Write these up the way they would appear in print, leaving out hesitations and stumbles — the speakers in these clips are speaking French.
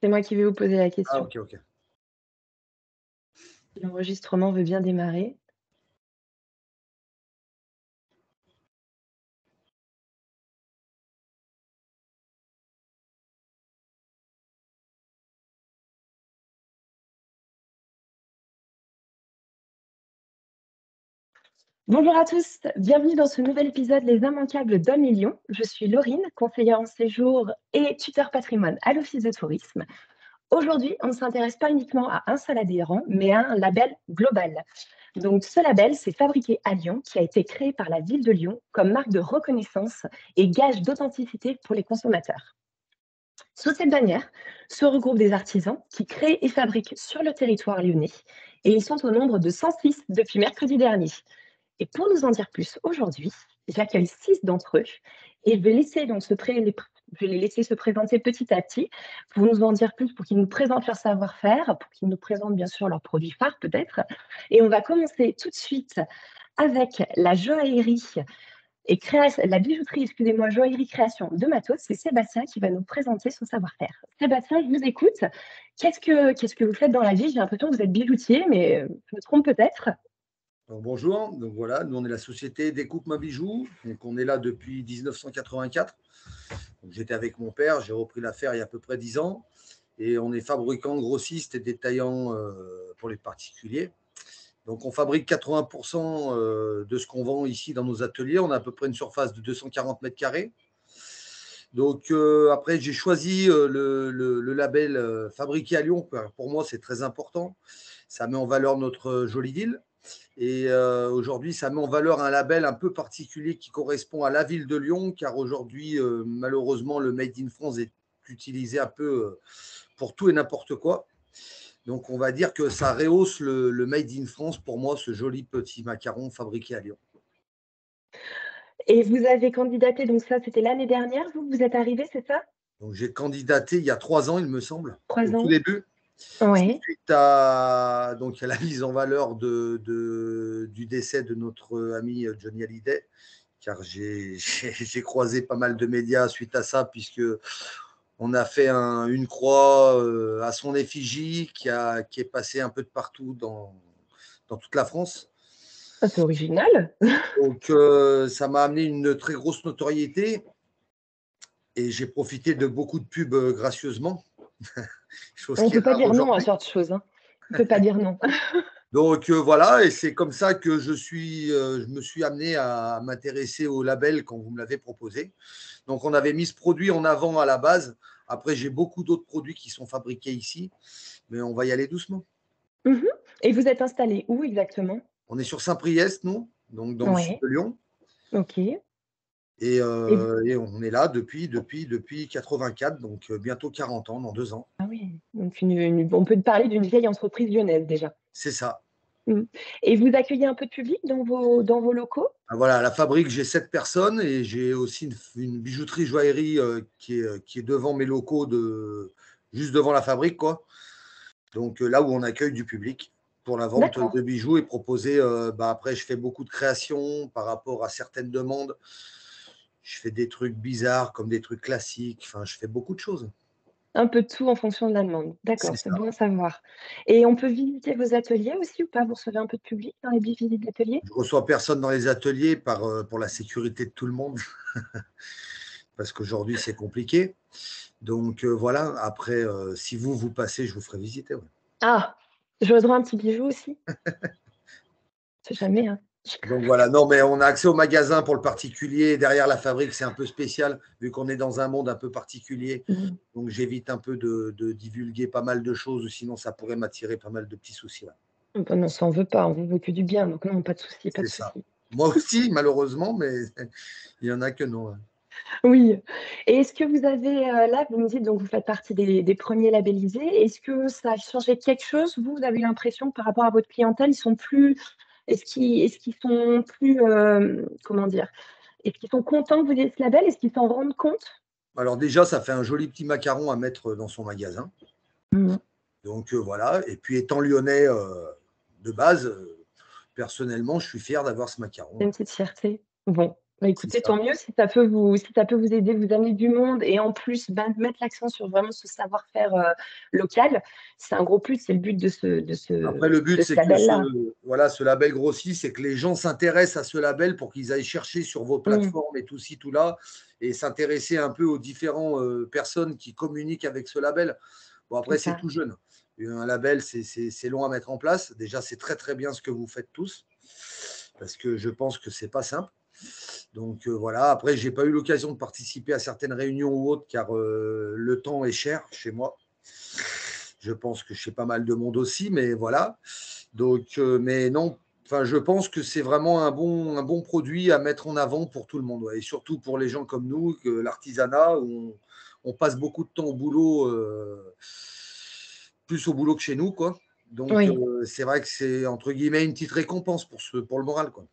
C'est moi qui vais vous poser la Ah question. OK, OK. L'enregistrement veut bien démarrer. Bonjour à tous, bienvenue dans ce nouvel épisode Les Immanquables d'Hommes et Lions. Je suis Laurine, conseillère en séjour et tuteur patrimoine à l'Office de tourisme. Aujourd'hui, on ne s'intéresse pas uniquement à un seul adhérent, mais à un label global. Donc, ce label, c'est Fabriqué à Lyon, qui a été créé par la ville de Lyon comme marque de reconnaissance et gage d'authenticité pour les consommateurs. Sous cette bannière se regroupent des artisans qui créent et fabriquent sur le territoire lyonnais, et ils sont au nombre de 106 depuis mercredi dernier. Et pour nous en dire plus aujourd'hui, j'accueille 6 d'entre eux et je vais les laisser se présenter petit à petit pour nous en dire plus, pour qu'ils nous présentent leur savoir-faire, pour qu'ils nous présentent bien sûr leurs produits phares peut-être. Et on va commencer tout de suite avec la joaillerie la bijouterie, excusez-moi, joaillerie création de Matos. C'est Sébastien qui va nous présenter son savoir-faire. Sébastien, je vous écoute. Qu'est-ce que vous faites dans la vie? J'ai l'impression que vous êtes bijoutier, mais je me trompe peut-être. Donc, bonjour, donc voilà, nous on est la société Découpe Ma Bijou, donc on est là depuis 1984. J'étais avec mon père, j'ai repris l'affaire il y a à peu près 10 ans et on est fabricant, grossiste et détaillant pour les particuliers. Donc on fabrique 80% de ce qu'on vend ici dans nos ateliers. On a à peu près une surface de 240 mètres carrés. Donc après, j'ai choisi le label Fabriqué à Lyon. Pour moi, c'est très important. Ça met en valeur notre jolie ville. Et aujourd'hui, ça met en valeur un label un peu particulier qui correspond à la ville de Lyon, car aujourd'hui, malheureusement, le Made in France est utilisé un peu pour tout et n'importe quoi. Donc, on va dire que ça rehausse le Made in France pour moi, ce joli petit macaron fabriqué à Lyon. Et vous avez candidaté, donc ça, c'était l'année dernière, vous êtes arrivé, c'est ça? Donc, j'ai candidaté il y a 3 ans, il me semble, au 3 tout ans? début, Ouais. suite à, donc, à la mise en valeur du décès de notre ami Johnny Hallyday, car j'ai croisé pas mal de médias suite à ça, puisque on a fait une croix à son effigie qui est passée un peu de partout dans toute la France. Ah, c'est original. Donc, ça m'a amené une très grosse notoriété et j'ai profité de beaucoup de pubs gracieusement, chose On qui est peut pas rare dire non à ce aujourd'hui. genre de choses, hein. On peut pas dire non. Donc, voilà, et c'est comme ça que je me suis amené à m'intéresser au label quand vous me l'avez proposé. Donc, on avait mis ce produit en avant à la base. Après, j'ai beaucoup d'autres produits qui sont fabriqués ici, mais on va y aller doucement. Mmh. Et vous êtes installé où exactement? On est sur Saint-Priest, nous, donc dans le sud Ouais, de Lyon. OK. Et Et on est là depuis 84, donc bientôt 40 ans, dans 2 ans. ah oui, donc on peut parler d'une vieille entreprise lyonnaise déjà. C'est ça. Mmh. Et vous accueillez un peu de public dans vos locaux? Ah, voilà, à la fabrique, j'ai 7 personnes et j'ai aussi une bijouterie joaillerie qui est devant mes locaux, juste devant la fabrique, quoi. Donc là où on accueille du public pour la vente D'accord. de bijoux et proposer. Bah, après, je fais beaucoup de créations par rapport à certaines demandes. Je fais des trucs bizarres comme des trucs classiques. Enfin, je fais beaucoup de choses. Un peu de tout en fonction de la demande. C'est D'accord, c'est ça. bon à savoir. Et on peut visiter vos ateliers aussi ou pas? Vous recevez un peu de public dans les visites d'ateliers? Je reçois personne dans les ateliers pour la sécurité de tout le monde, parce qu'aujourd'hui, c'est compliqué. Donc voilà, après, si vous passez, je vous ferai visiter. Ouais. Ah! J'aurais droit à un petit bijou aussi? On sait jamais, hein. Donc voilà, non, mais on a accès au magasin pour le particulier. Derrière la fabrique, c'est un peu spécial, vu qu'on est dans un monde un peu particulier. Mmh. Donc j'évite un peu de divulguer pas mal de choses, sinon ça pourrait m'attirer pas mal de petits soucis. Ouais. Bah non, ça on veut pas, on veut que du bien, donc non, pas de souci, pas C'est de ça. souci. Moi aussi, malheureusement, mais il y en a que non. Ouais. Oui. Et est-ce que vous avez, là, vous me dites donc vous faites partie des 1ers labellisés. Est-ce que ça a changé quelque chose? Vous avez l'impression que par rapport à votre clientèle, ils sont plus est-ce qu'ils sont plus, comment dire? Est-ce qu'ils sont contents que vous ayez ce label? Est-ce qu'ils s'en rendent compte? Alors déjà, ça fait un joli petit macaron à mettre dans son magasin. Mmh. Donc voilà. Et puis étant lyonnais de base, personnellement, je suis fier d'avoir ce C'est macaron. une petite fierté? Bon. Bah, C'est écoutez, ça. tant mieux si ça peut vous aider, vous amener du monde et en plus, bah, mettre l'accent sur vraiment ce savoir-faire, local. C'est un gros plus, c'est le but de Après, le but, ce c'est que label-là. voilà, ce label grossit, c'est que les gens s'intéressent à ce label pour qu'ils aillent chercher sur vos Mmh, plateformes et tout ci, tout là, et s'intéresser un peu aux différentes personnes qui communiquent avec ce label. Bon, c'est après, c'est ça. tout jeune. Un label, c'est long à mettre en place. Déjà, c'est très, très bien ce que vous faites tous, parce que je pense que c'est pas simple. Donc voilà, après, j'ai pas eu l'occasion de participer à certaines réunions ou autres, car le temps est cher chez moi. Je pense que chez pas mal de monde aussi, mais voilà. Donc, mais non, enfin, je pense que c'est vraiment un bon produit à mettre en avant pour tout le monde, ouais. Et surtout pour les gens comme nous, que l'artisanat, où on passe beaucoup de temps au boulot, plus au boulot que chez nous, quoi. Donc, Oui, c'est vrai que c'est entre guillemets une petite récompense pour le moral, quoi.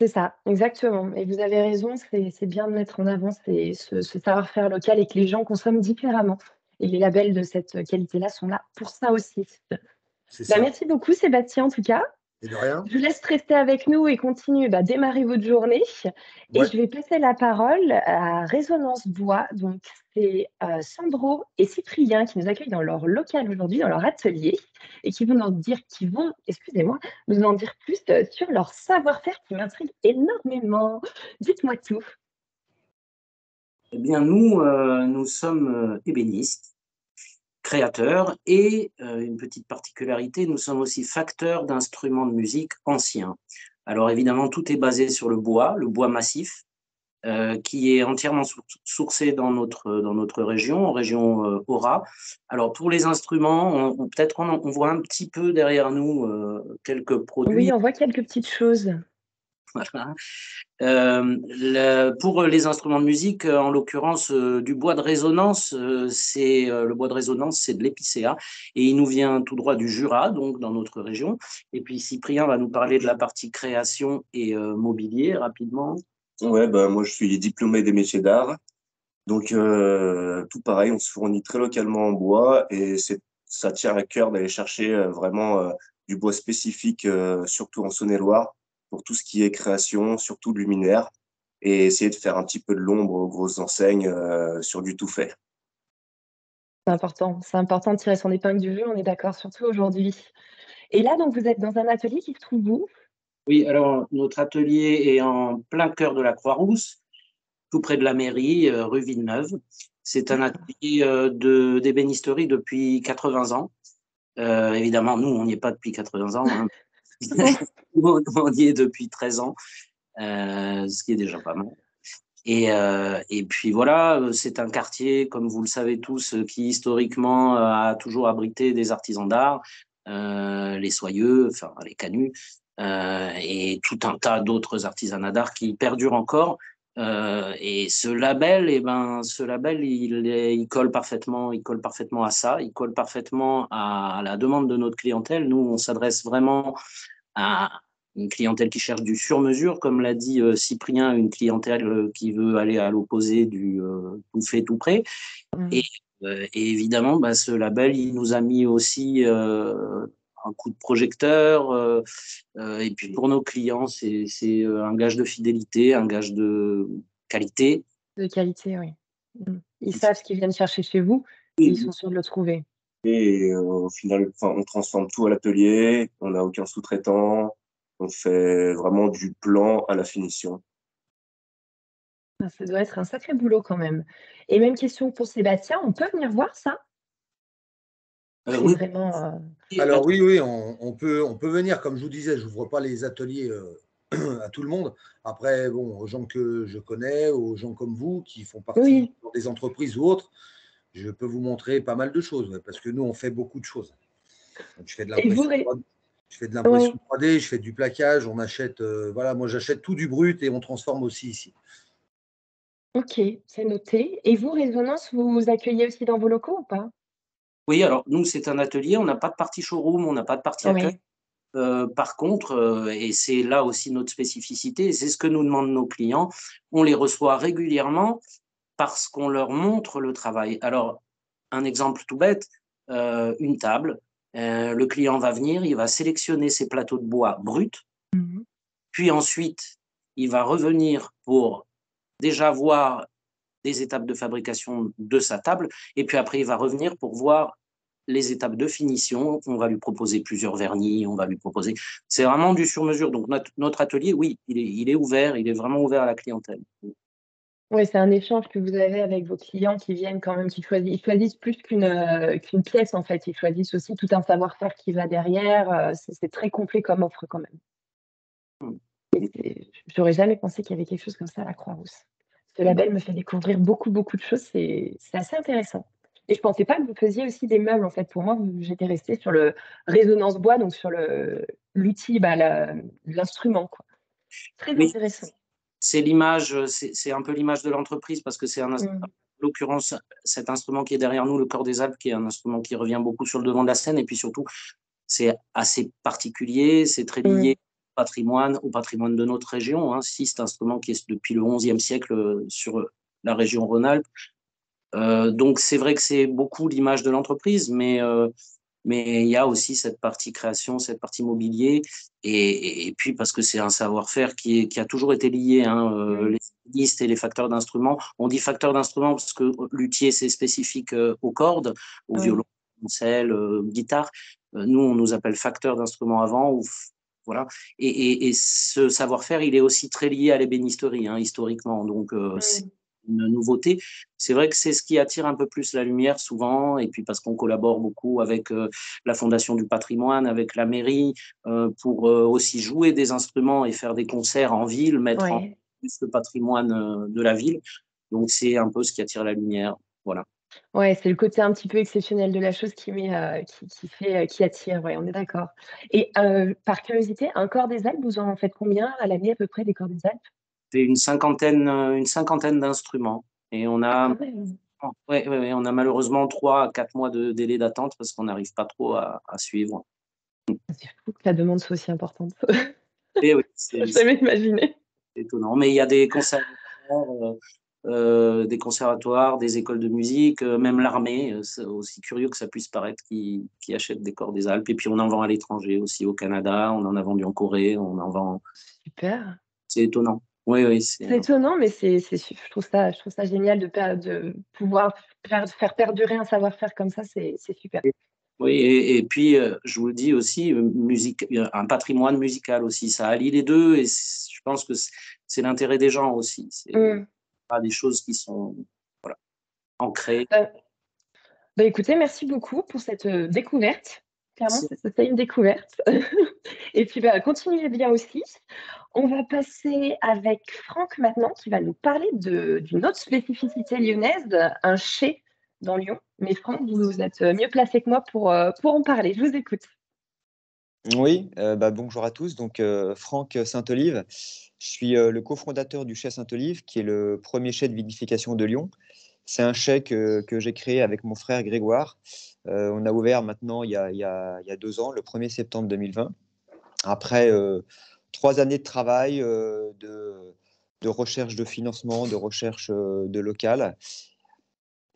c'est ça, exactement et vous avez raison, c'est bien de mettre en avant ce savoir-faire local et que les gens consomment différemment et les labels de cette qualité-là sont là pour ça aussi. C'est Bah, ça. merci beaucoup Sébastien, en tout cas. Et de rien. Je vous laisse rester avec nous et continuer, bah, démarrer votre journée et Ouais. je vais passer la parole à Résonance Bois. Donc c'est, Sandro et Cyprien qui nous accueillent dans leur local aujourd'hui, dans leur atelier et excusez-moi, nous en dire plus, sur leur savoir-faire qui m'intrigue énormément. Dites-moi tout. Eh bien, nous sommes ébénistes, créateurs et une petite particularité, nous sommes aussi facteurs d'instruments de musique anciens. Alors évidemment, tout est basé sur le bois massif, qui est entièrement sourcé dans notre région, en région Aura. Alors pour les instruments, peut-être on voit un petit peu derrière nous quelques Oui, produits. on voit quelques petites choses. Voilà. Pour les instruments de musique, en l'occurrence du bois de résonance, le bois de résonance, c'est de l'épicéa et il nous vient tout droit du Jura, donc dans notre région. Et puis Cyprien va nous parler de la partie création et mobilier rapidement. Ouais, bah, moi je suis diplômé des métiers d'art. Donc tout pareil, on se fournit très localement en bois et ça tient à cœur d'aller chercher vraiment du bois spécifique, surtout en Saône-et-Loire, pour tout ce qui est création, surtout luminaire, et essayer de faire un petit peu de l'ombre aux grosses enseignes sur du tout fait. C'est important de tirer son épingle du jeu, on est d'accord, surtout aujourd'hui. Et là, donc vous êtes dans un atelier qui se trouve où? Oui, alors notre atelier est en plein cœur de la Croix-Rousse, tout près de la mairie, rue Villeneuve. C'est un D'accord. atelier d'ébénisterie depuis 80 ans. Évidemment, nous, on n'y est pas depuis 80 ans, hein. On y est depuis 13 ans, ce qui est déjà pas mal. Et puis voilà, c'est un quartier, comme vous le savez tous, qui historiquement a toujours abrité des artisans d'art, les soyeux, enfin les canuts, et tout un tas d'autres artisanats d'art qui perdurent encore. Et ce label, il colle parfaitement à ça, il colle parfaitement à la demande de notre clientèle. Nous, on s'adresse vraiment à une clientèle qui cherche du sur-mesure, comme l'a dit Cyprien, une clientèle qui veut aller à l'opposé du tout fait, tout prêt. Et, Mmh. et évidemment, bah, ce label, il nous a mis aussi un coup de projecteur. Et puis pour nos clients, c'est un gage de fidélité, un gage de qualité. De qualité, oui. Mmh. Ils savent ce qu'ils viennent chercher chez vous et ils sont sûrs de le trouver. Et au final, enfin, on transforme tout à l'atelier, on n'a aucun sous-traitant, on fait vraiment du plan à la finition. Ah, ça doit être un sacré boulot quand même. Et même question pour Sébastien, on peut venir voir ça? Ou c'est Oui, vraiment, Alors oui, oui, on peut venir, comme je vous disais, je n'ouvre pas les ateliers à tout le monde. Après, bon, aux gens que je connais, aux gens comme vous qui font partie oui. des entreprises ou autres, je peux vous montrer pas mal de choses, ouais, parce que nous, on fait beaucoup de choses. Donc, je fais de Et vous l'impression ré 3D, je fais de oui. l'impression 3D, je fais du plaquage, on achète, voilà, moi j'achète tout du brut et on transforme aussi ici. OK, c'est noté. Et vous, Résonance, vous accueillez aussi dans vos locaux ou pas? oui, alors nous, c'est un atelier, on n'a pas de partie showroom, on n'a pas de partie accueil. Oui. Par contre, et c'est là aussi notre spécificité, et c'est ce que nous demandent nos clients, on les reçoit régulièrement parce qu'on leur montre le travail. Alors, un exemple tout bête, une table, le client va venir, il va sélectionner ses plateaux de bois bruts, Mmh. puis ensuite, il va revenir pour déjà voir des étapes de fabrication de sa table, et puis après, il va revenir pour voir les étapes de finition. On va lui proposer plusieurs vernis, on va lui proposer. C'est vraiment du sur-mesure. Donc, notre atelier, oui, il est ouvert, il est vraiment ouvert à la clientèle. Oui, c'est un échange que vous avez avec vos clients qui viennent quand même, ils choisissent plus qu'une pièce, en fait. Ils choisissent aussi tout un savoir-faire qui va derrière. C'est très complet comme offre quand même. J'aurais jamais pensé qu'il y avait quelque chose comme ça à la Croix-Rousse. Ce label me fait découvrir beaucoup, beaucoup de choses. C'est assez intéressant. Et je pensais pas que vous faisiez aussi des meubles, en fait. Pour moi, j'étais restée sur le résonance bois, donc sur l'outil, l'instrument, quoi. Très Oui, intéressant. c'est l'image, c'est un peu l'image de l'entreprise, parce que c'est en Mm. l'occurrence cet instrument qui est derrière nous, le Cor des Alpes, qui est un instrument qui revient beaucoup sur le devant de la scène, et puis surtout, c'est assez particulier, c'est très lié au patrimoine de notre région. Hein. Si cet instrument qui est depuis le XIe siècle sur la région Rhône-Alpes. Donc c'est vrai que c'est beaucoup l'image de l'entreprise, mais il y a aussi cette partie création, cette partie mobilier, et puis parce que c'est un savoir-faire qui a toujours été lié, hein, les stylistes et les facteurs d'instruments. On dit facteurs d'instruments parce que luthier, c'est spécifique aux cordes, au violon, violoncelle, guitare. Nous, on nous appelle facteurs d'instruments avant, voilà. Et ce savoir-faire, il est aussi très lié à l'ébénisterie, hein, historiquement. Donc, c'est une nouveauté. C'est vrai que c'est ce qui attire un peu plus la lumière souvent, et puis parce qu'on collabore beaucoup avec la Fondation du patrimoine, avec la mairie, pour aussi jouer des instruments et faire des concerts en ville, mettre en plus le patrimoine de la ville. Donc c'est un peu ce qui attire la lumière. Voilà. Ouais, c'est le côté un petit peu exceptionnel de la chose qui attire, ouais, on est d'accord. Et par curiosité, un corps des Alpes, vous en faites combien à l'année à peu près des corps des Alpes? C'est une cinquantaine d'instruments. Et on Ah, a, quand même. ouais, on a malheureusement 3 à 4 mois de délai d'attente parce qu'on n'arrive pas trop à suivre. C'est fou que la demande soit aussi importante. Et oui, J'aurais jamais imaginé. étonnant. Mais il y a des conservatoires, des écoles de musique, même l'armée, c'est aussi curieux que ça puisse paraître, qui achètent des corps des Alpes. Et puis on en vend à l'étranger aussi, au Canada, on en a vendu en Corée, on en vend. Super. C'est étonnant. Oui, oui, C'est étonnant, mais je trouve ça génial de pouvoir faire perdurer un savoir-faire comme ça, c'est super. oui, et puis je vous le dis aussi, un patrimoine musical aussi, ça allie les deux, et je pense que c'est l'intérêt des gens aussi. C'est Mmh. pas des choses qui sont, voilà, ancrées. Écoutez, merci beaucoup pour cette, découverte. Clairement, c'était une découverte. Et puis, continuez bien aussi. On va passer avec Franck maintenant, qui va nous parler d'une autre spécificité lyonnaise, un chai dans Lyon. Mais Franck, vous êtes mieux placé que moi pour en parler. Je vous écoute. Oui, bonjour à tous. Donc, Franck Saint-Olive. Je suis le cofondateur du chai Saint-Olive, qui est le premier chai de vinification de Lyon. C'est un chai que j'ai créé avec mon frère Grégoire. On a ouvert maintenant il y a 2 ans, le 1er septembre 2020. Après 3 années de travail, de recherche de financement, de recherche de local.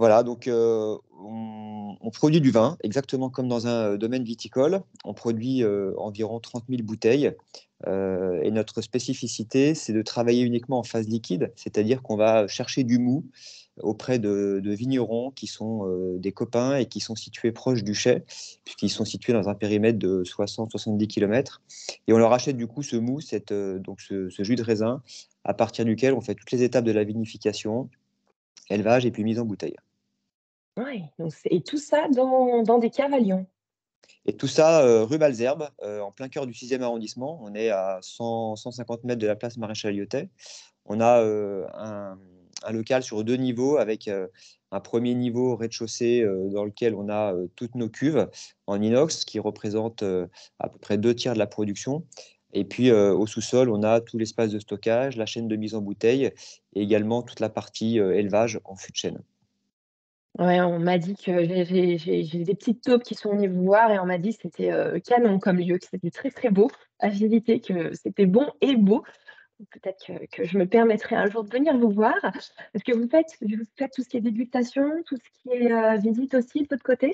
Voilà, donc on produit du vin, exactement comme dans un domaine viticole. On produit environ 30 000 bouteilles. Et notre spécificité, c'est de travailler uniquement en phase liquide, c'est-à-dire qu'on va chercher du mou auprès de vignerons qui sont des copains et qui sont situés proches du chai, puisqu'ils sont situés dans un périmètre de 60-70 km. Et on leur achète du coup ce mou, donc ce jus de raisin, à partir duquel on fait toutes les étapes de la vinification, élevage et puis mise en bouteille. Ouais, et tout ça dans des caves à Lyon? Et tout ça, rue Malesherbes, en plein cœur du 6e arrondissement. On est à 150 mètres de la place Maréchal Lyotet. On a un local sur 2 niveaux avec un premier niveau au rez-de-chaussée dans lequel on a toutes nos cuves en inox qui représentent à peu près 2 tiers de la production. Et puis au sous-sol, on a tout l'espace de stockage, la chaîne de mise en bouteille et également toute la partie élevage en fût de chêne. Ouais, on m'a dit que j'ai des petites taupes qui sont venues vous voir et on m'a dit que c'était, canon comme lieu, que c'était très, très beau à visiter, que c'était bon et beau. Peut-être que je me permettrai un jour de venir vous voir. Est-ce que vous faites tout ce qui est dégustation, tout ce qui est, visite aussi de votre côté?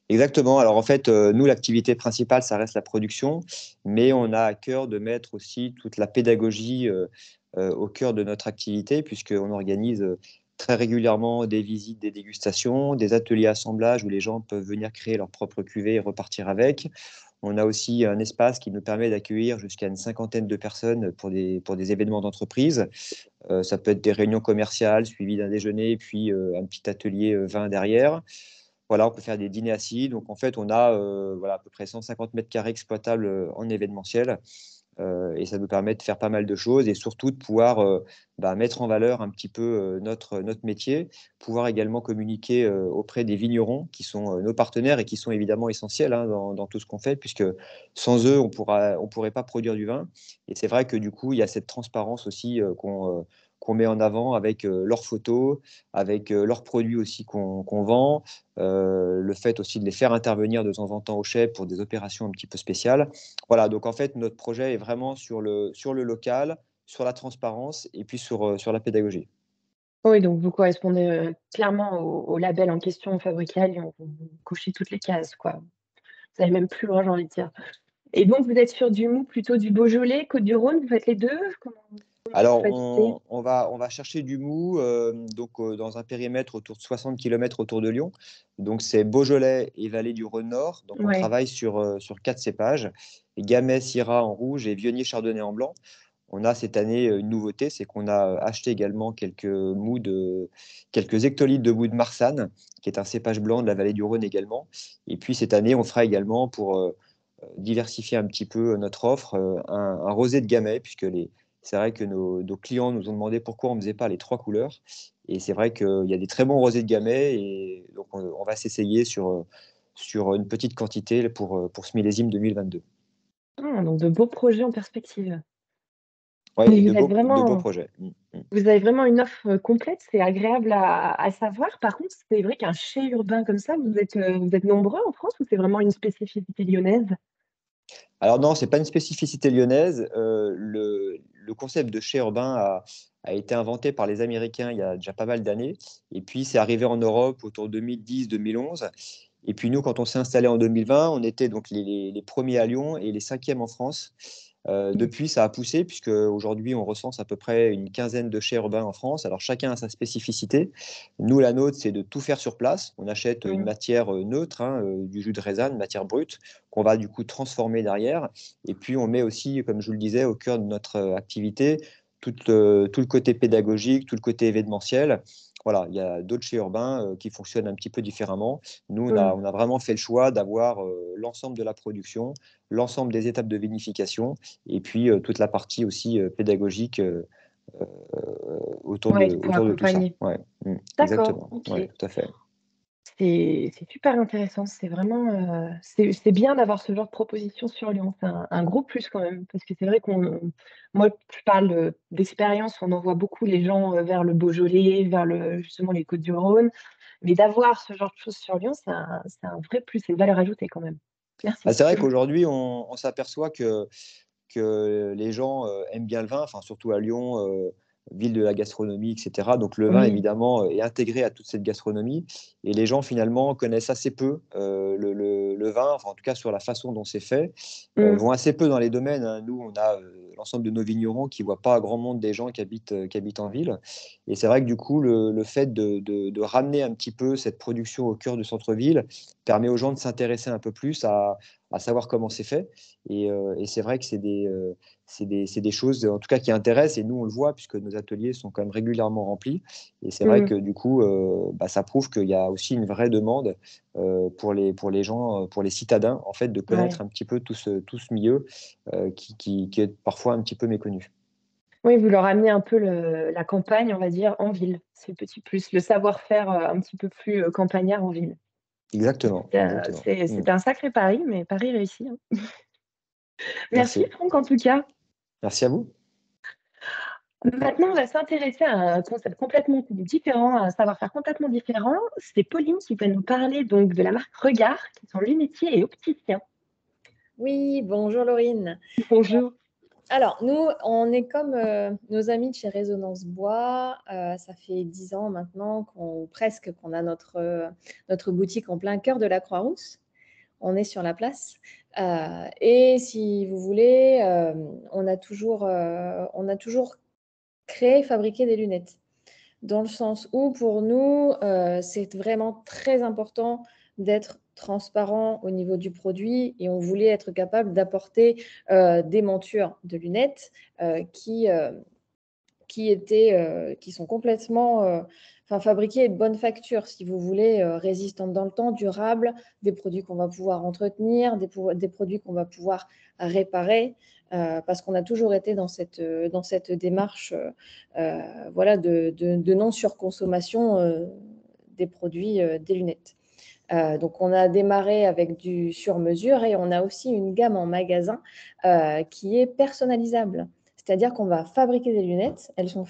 Exactement. Alors en fait, nous, l'activité principale, ça reste la production, mais on a à cœur de mettre aussi toute la pédagogie au cœur de notre activité, puisqu'on organise très régulièrement des visites, des dégustations, des ateliers assemblage où les gens peuvent venir créer leur propre cuvée et repartir avec. On a aussi un espace qui nous permet d'accueillir jusqu'à une cinquantaine de personnes pour des événements d'entreprise. Ça peut être des réunions commerciales suivies d'un déjeuner, puis un petit atelier vin derrière. Voilà, on peut faire des dîners assis. Donc, en fait, on a voilà, à peu près 150 mètres carrés exploitables en événementiel. Et ça nous permet de faire pas mal de choses et surtout de pouvoir mettre en valeur un petit peu notre métier, pouvoir également communiquer auprès des vignerons qui sont nos partenaires et qui sont évidemment essentiels hein, dans tout ce qu'on fait, puisque sans eux, on pourrait pas produire du vin. Et c'est vrai que du coup, il y a cette transparence aussi qu'on met en avant avec leurs photos, avec leurs produits aussi qu'on vend, le fait aussi de les faire intervenir de temps en temps au chef pour des opérations un petit peu spéciales. Voilà, donc en fait, notre projet est vraiment sur le local, sur la transparence et puis sur la pédagogie. Oui, donc vous correspondez, clairement au label en question, Fabrica Lyon. Vous cochez toutes les cases, quoi. Vous allez même plus loin, j'ai envie de dire. Et donc vous êtes sur du mou, plutôt du Beaujolais, Côtes-du-Rhône, vous faites les 2? Comment vous Alors, choisissez? on va chercher du mou donc, dans un périmètre autour de 60 kilomètres autour de Lyon. Donc, c'est Beaujolais et Vallée du Rhône-Nord. Donc, on Ouais. travaille sur 4 cépages, Gamay, Syrah en rouge et Viognier Chardonnay en blanc. On a cette année une nouveauté, c'est qu'on a acheté également quelques hectolitres de mou de Marsanne, qui est un cépage blanc de la vallée du Rhône également. Et puis cette année, on fera également pour diversifier un petit peu notre offre, un rosé de Gamay, c'est vrai que nos clients nous ont demandé pourquoi on ne faisait pas les 3 couleurs. Et c'est vrai qu'il y a des très bons rosés de Gamay, et donc on va s'essayer sur une petite quantité pour ce millésime 2022. Ah, donc de beaux projets en perspective. Oui, Mais de beaux projets. vous avez vraiment une offre, complète, c'est agréable à savoir. Par contre, c'est vrai qu'un chai urbain comme ça, vous êtes nombreux en France ou c'est vraiment une spécificité lyonnaise? Alors non, c'est pas une spécificité lyonnaise. Le concept de chai urbain a été inventé par les Américains il y a déjà pas mal d'années. Et puis, c'est arrivé en Europe autour de 2010-2011. Et puis, nous, quand on s'est installé en 2020, on était donc les premiers à Lyon et les cinquièmes en France. Depuis, ça a poussé, puisque aujourd'hui, on recense à peu près une quinzaine de chais urbains en France. Alors, chacun a sa spécificité. Nous, la nôtre, c'est de tout faire sur place. On achète une Mmh. matière neutre, hein, du jus de raisin, une matière brute, qu'on va du coup transformer derrière. Et puis, on met aussi, comme je vous le disais, au cœur de notre activité, tout le côté pédagogique, tout le côté événementiel. Voilà, il y a d'autres chais urbains qui fonctionnent un petit peu différemment. Nous, Mmh. on a vraiment fait le choix d'avoir l'ensemble de la production, l'ensemble des étapes de vinification, et puis toute la partie aussi pédagogique euh, Ouais, pour autour de tout ça. accompagner. Ouais, D'accord, exactement. OK. Ouais, tout à fait. C'est super intéressant. C'est vraiment, c'est bien d'avoir ce genre de proposition sur Lyon. C'est un gros plus quand même, parce que c'est vrai moi, je parle, d'expérience, on envoie beaucoup les gens, vers le Beaujolais, vers justement les Côtes-du-Rhône. Mais d'avoir ce genre de choses sur Lyon, c'est un vrai plus, c'est une valeur ajoutée quand même. Bah, Merci. c'est vrai qu'aujourd'hui, on s'aperçoit que les gens aiment bien le vin, enfin, surtout à Lyon, ville de la gastronomie, etc. Donc le vin, Oui. évidemment, est intégré à toute cette gastronomie. Et les gens, finalement, connaissent assez peu le vin, enfin, en tout cas sur la façon dont c'est fait, Mmh. vont assez peu dans les domaines, hein. Nous, on a l'ensemble de nos vignerons qui ne voient pas grand monde des gens qui habitent en ville. Et c'est vrai que du coup, le fait de ramener un petit peu cette production au cœur du centre-ville permet aux gens de s'intéresser un peu plus à savoir comment c'est fait. Et c'est vrai que c'est des choses, en tout cas, qui intéressent. Et nous, on le voit, puisque nos ateliers sont quand même régulièrement remplis. Et c'est vrai Mmh. que du coup, ça prouve qu'il y a aussi une vraie demande pour les gens, pour les citadins, en fait, de Ouais. connaître un petit peu tout ce milieu qui est parfois un petit peu méconnu. Oui, vous leur amenez un peu la campagne, on va dire, en ville. C'est le petit plus, le savoir-faire, un petit peu plus, campagnard en ville. Exactement, C'est exactement. c'est un sacré pari, mais pari réussi, hein. Merci Merci. Franck, en tout cas. Merci à vous. Maintenant, on va s'intéresser à un concept complètement différent, à un savoir-faire complètement différent. C'est Pauline qui va nous parler donc de la marque Regard, qui sont lunetiers et opticiens. Oui, bonjour Laurine. Bonjour. Alors, nous, on est comme nos amis de chez Résonance Bois. Ça fait 10 ans maintenant qu'on a notre boutique en plein cœur de la Croix-Rousse. On est sur la place. Et si vous voulez, on a toujours créé et fabriqué des lunettes. Dans le sens où, pour nous, c'est vraiment très important d'être transparent au niveau du produit et on voulait être capable d'apporter des montures de lunettes qui sont complètement fabriquées de bonne facture, si vous voulez, résistantes dans le temps, durables, des produits qu'on va pouvoir entretenir, des produits qu'on va pouvoir réparer, parce qu'on a toujours été dans cette démarche voilà, de non-surconsommation des produits, des lunettes. Donc, on a démarré avec du sur-mesure et on a aussi une gamme en magasin qui est personnalisable. C'est-à-dire qu'on va fabriquer des lunettes. Elles sont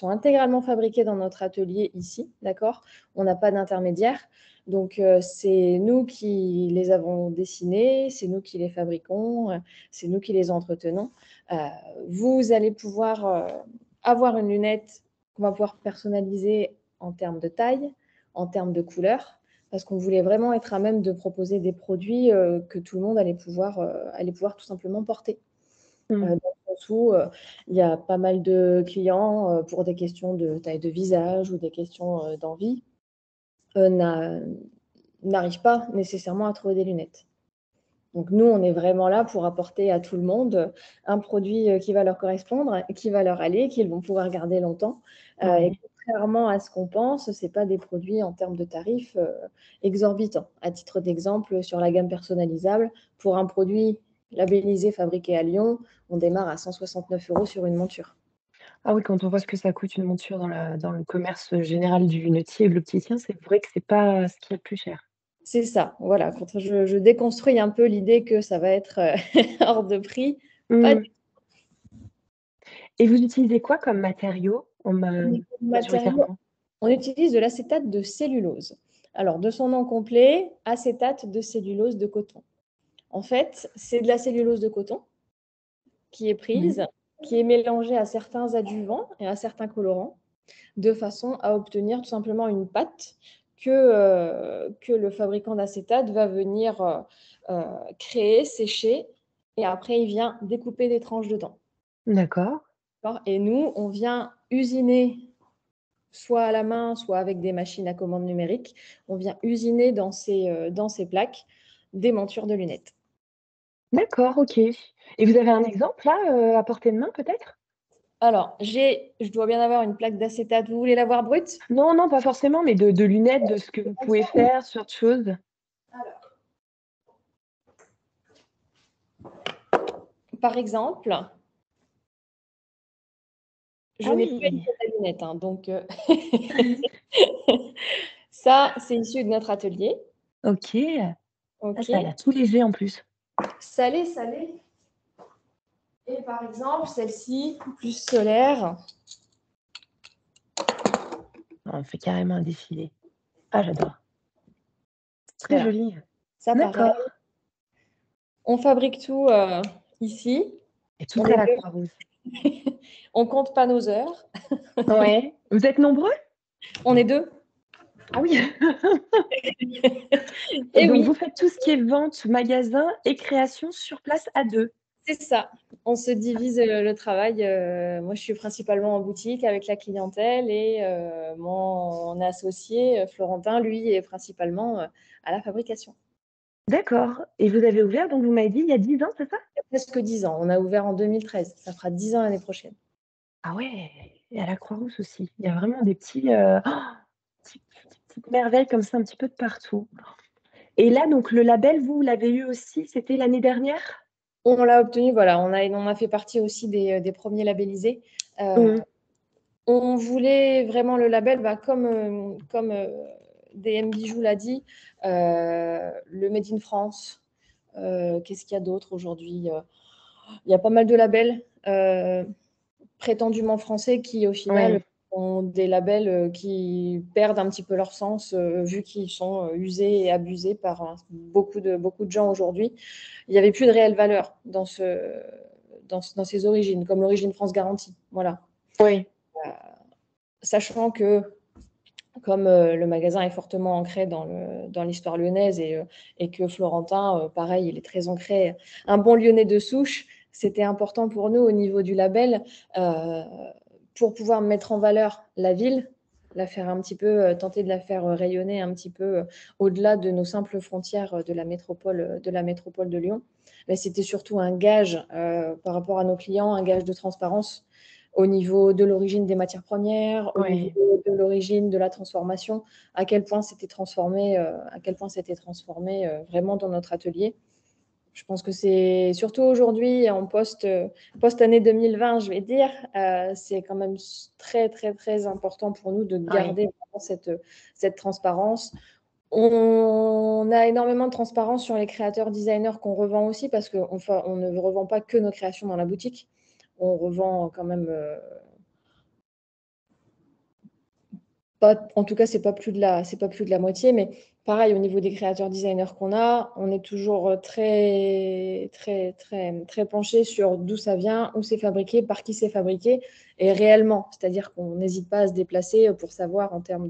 intégralement fabriquées dans notre atelier ici, d'accord? On n'a pas d'intermédiaire. Donc, c'est nous qui les avons dessinées, c'est nous qui les fabriquons, c'est nous qui les entretenons. Vous allez pouvoir avoir une lunette qu'on va pouvoir personnaliser en termes de taille, en termes de couleur, parce qu'on voulait vraiment être à même de proposer des produits que tout le monde allait pouvoir tout simplement porter. Dans le sens où il y a pas mal de clients pour des questions de taille de visage ou des questions d'envie n'arrivent pas nécessairement à trouver des lunettes. Donc nous, on est vraiment là pour apporter à tout le monde un produit qui va leur correspondre, qui va leur aller, qu'ils vont pouvoir garder longtemps. Et contrairement à ce qu'on pense, ce n'est pas des produits en termes de tarifs exorbitants. À titre d'exemple, sur la gamme personnalisable, pour un produit labellisé, fabriqué à Lyon, on démarre à 169 € sur une monture. Ah oui, quand on voit ce que ça coûte une monture dans le commerce général du lunetier et de l'opticien, c'est vrai que c'est pas ce qui est le plus cher. C'est ça, voilà. Quand je déconstruis un peu l'idée que ça va être hors de prix. Pas du Et vous utilisez quoi comme matériau majoritairement? On utilise de l'acétate de cellulose. Alors, de son nom complet, acétate de cellulose de coton. En fait, c'est de la cellulose de coton qui est prise, qui est mélangée à certains adjuvants et à certains colorants, de façon à obtenir tout simplement une pâte que le fabricant d'acétate va venir créer, sécher, et après, il vient découper des tranches dedans. D'accord. Et nous, on vient usiner, soit à la main, soit avec des machines à commande numérique, on vient usiner dans ces plaques des montures de lunettes. D'accord, OK. Et vous avez un exemple là, à portée de main peut-être? Alors, je dois bien avoir une plaque d'acétate. Vous voulez la voir brute? Non, non, pas forcément, mais de lunettes, de ce que vous pouvez faire sur autre chose. Alors, par exemple, je n'ai pas une tête à lunettes, hein, donc ça, c'est issu de notre atelier. OK. OK. Ah, ça a l'air tout léger en plus. Salé, salé. Et par exemple, celle-ci, plus solaire. On fait carrément un défilé. Ah, j'adore. Très Voilà. joli. Ça, D'accord. pareil. On fabrique tout ici. Et tout à la Croix-Rousse. On compte pas nos heures. Ouais. Vous êtes nombreux? On est 2. Ah oui. Et donc, vous faites tout ce qui est vente, magasin et création sur place à 2. C'est ça. On se divise le travail. Moi, je suis principalement en boutique avec la clientèle et mon associé, Florentin, lui, est principalement à la fabrication. D'accord. Et vous avez ouvert, donc vous m'avez dit, il y a 10 ans, c'est ça? Il y a presque 10 ans. On a ouvert en 2013. Ça fera 10 ans l'année prochaine. Ah ouais. Et à la Croix-Rousse aussi. Il y a vraiment des petites merveilles comme ça, un petit peu de partout. Et là, donc, le label, vous l'avez eu aussi, c'était l'année dernière? On l'a obtenu, voilà. On a fait partie aussi des premiers labellisés. On voulait vraiment le label, comme DM Bijoux l'a dit, le Made in France. Qu'est-ce qu'il y a d'autre aujourd'hui? Il y a pas mal de labels prétendument français qui, au final, ont des labels qui perdent un petit peu leur sens vu qu'ils sont usés et abusés par beaucoup de gens aujourd'hui. Il n'y avait plus de réelle valeur dans dans ses origines, comme l'origine France Garantie. Voilà. Oui. Sachant que, comme le magasin est fortement ancré dans l'histoire lyonnaise et que Florentin, pareil, il est très ancré, un bon Lyonnais de souche, c'était important pour nous au niveau du label pour pouvoir mettre en valeur la ville, la faire un petit peu, tenter de la faire rayonner un petit peu au-delà de nos simples frontières de la métropole de Lyon. Mais c'était surtout un gage par rapport à nos clients, un gage de transparence au niveau de l'origine des matières premières, au niveau de l'origine de la transformation, à quel point c'était transformé, vraiment dans notre atelier. Je pense que c'est surtout aujourd'hui, en post-année 2020, je vais dire, c'est quand même très, très, très important pour nous de garder vraiment cette transparence. On a énormément de transparence sur les créateurs designers qu'on revend aussi parce qu'on ne revend pas que nos créations dans la boutique. On revend quand même, en tout cas, c'est pas plus de la moitié, mais pareil, au niveau des créateurs designers qu'on a, on est toujours très, très, très, très penché sur d'où ça vient, où c'est fabriqué, par qui c'est fabriqué, et réellement, c'est-à-dire qu'on n'hésite pas à se déplacer pour savoir en termes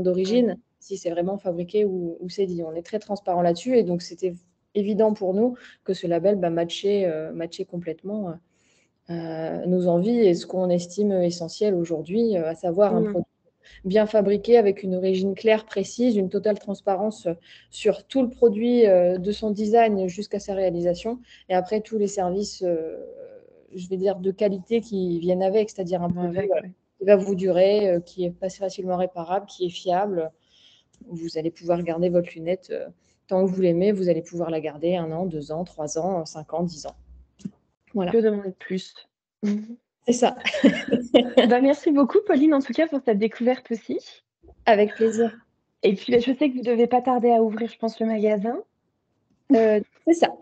d'origine si c'est vraiment fabriqué ou c'est dit. On est très transparent là-dessus, et donc c'était évident pour nous que ce label matchait complètement nos envies et ce qu'on estime essentiel aujourd'hui, à savoir un produit bien fabriqué avec une origine claire, précise, une totale transparence sur tout le produit, de son design jusqu'à sa réalisation, et après tous les services, je vais dire, de qualité qui viennent avec, c'est-à-dire un produit qui va vous durer, qui est pas facilement réparable, qui est fiable. Vous allez pouvoir garder votre lunette tant que vous l'aimez, vous allez pouvoir la garder 1 an, 2 ans, 3 ans, 5 ans, 10 ans. Voilà. Que demander de plus? C'est ça. Merci beaucoup, Pauline, en tout cas, pour cette découverte aussi. Avec plaisir. Et puis, je sais que vous ne devez pas tarder à ouvrir, je pense, le magasin. C'est ça.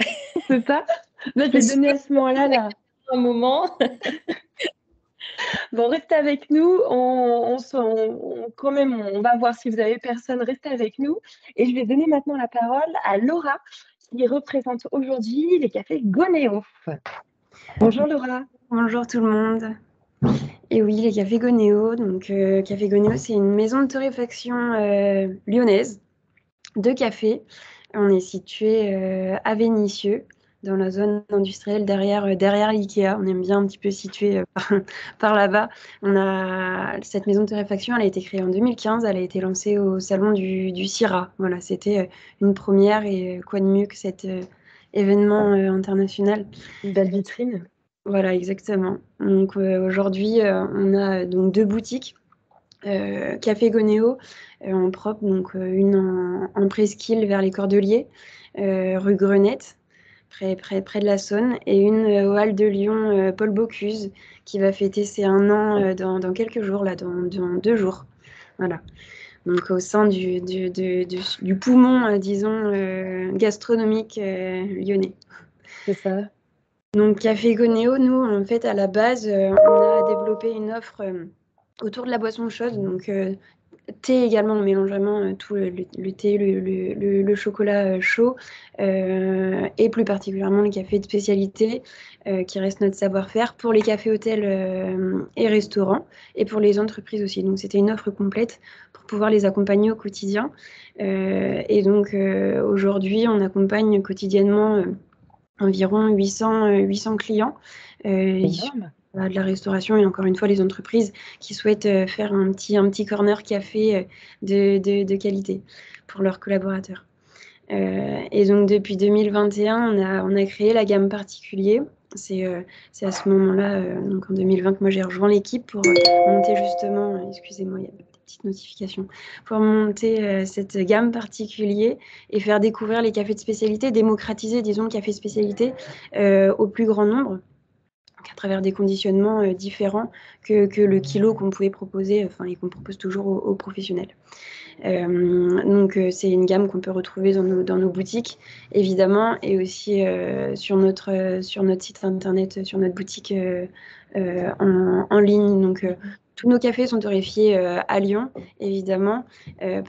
C'est ça? Je vais donner à ce moment-là, un moment. Bon, restez avec nous. Quand même, on va voir si vous avez personne. Restez avec nous. Et je vais donner maintenant la parole à Laura, qui représente aujourd'hui les cafés Gonéo. Bonjour Laura. Bonjour tout le monde. Et oui, les cafés Gonéo. Donc, Café Gonéo, c'est une maison de torréfaction lyonnaise de café. On est situé à Vénissieux, dans la zone industrielle derrière l'IKEA. On aime bien un petit peu situé par là-bas. Cette maison de torréfaction, elle a été créée en 2015. Elle a été lancée au salon du CIRA. Voilà, c'était une première, et quoi de mieux que cet événement international. Une belle vitrine. Voilà, exactement. Donc aujourd'hui, on a donc 2 boutiques. Café Gonéo en propre, donc une en presqu'île vers les Cordeliers, rue Grenette, près de la Saône, et une au Hall de Lyon, Paul Bocuse, qui va fêter ses 1 an dans quelques jours, là, dans 2 jours. Voilà. Donc au sein du poumon, disons, gastronomique lyonnais. C'est ça. Donc Café Gonéo, nous, en fait, à la base, on a développé une offre autour de la boisson chaude, donc thé également. On mélange vraiment tout le thé, le chocolat chaud, et plus particulièrement le café de spécialité, qui reste notre savoir-faire pour les cafés, hôtels et restaurants, et pour les entreprises aussi. Donc c'était une offre complète pour pouvoir les accompagner au quotidien. Et donc aujourd'hui, on accompagne quotidiennement environ 800 clients de la restauration, et encore une fois les entreprises qui souhaitent faire un petit corner café de qualité pour leurs collaborateurs. Et donc depuis 2021, on a créé la gamme particulier. C'est à ce moment-là, donc en 2020, que moi j'ai rejoint l'équipe pour monter justement, excusez-moi, il y a des petites notifications, pour monter cette gamme particulier et faire découvrir les cafés de spécialité, démocratiser, disons, le café spécialité au plus grand nombre, à travers des conditionnements différents que le kilo qu'on pouvait proposer, et qu'on propose toujours aux professionnels. Donc c'est une gamme qu'on peut retrouver dans nos boutiques, évidemment, et aussi sur notre site internet, sur notre boutique en ligne. Donc tous nos cafés sont torréfiés à Lyon, évidemment,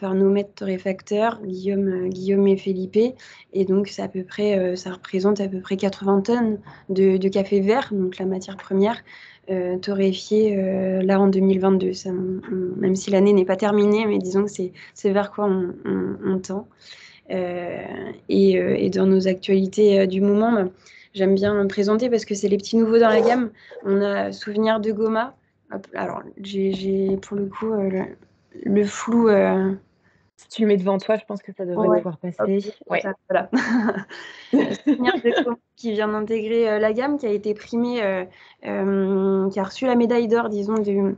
par nos maîtres torréfacteurs, Guillaume et Felipe. Et donc, ça représente à peu près 80 tonnes de café vert, donc la matière première, torréfiée là en 2022. Même si l'année n'est pas terminée, mais disons que c'est vers quoi on tend. Et dans nos actualités du moment, j'aime bien me présenter parce que c'est les petits nouveaux dans la gamme. On a Souvenir de Goma. Hop, alors, j'ai pour le coup le flou. Si tu le mets devant toi, je pense que ça devrait pouvoir passer. Ouais. Voilà. Souvenir de Goma qui vient d'intégrer la gamme, qui a été primé, qui a reçu la médaille d'or, disons, du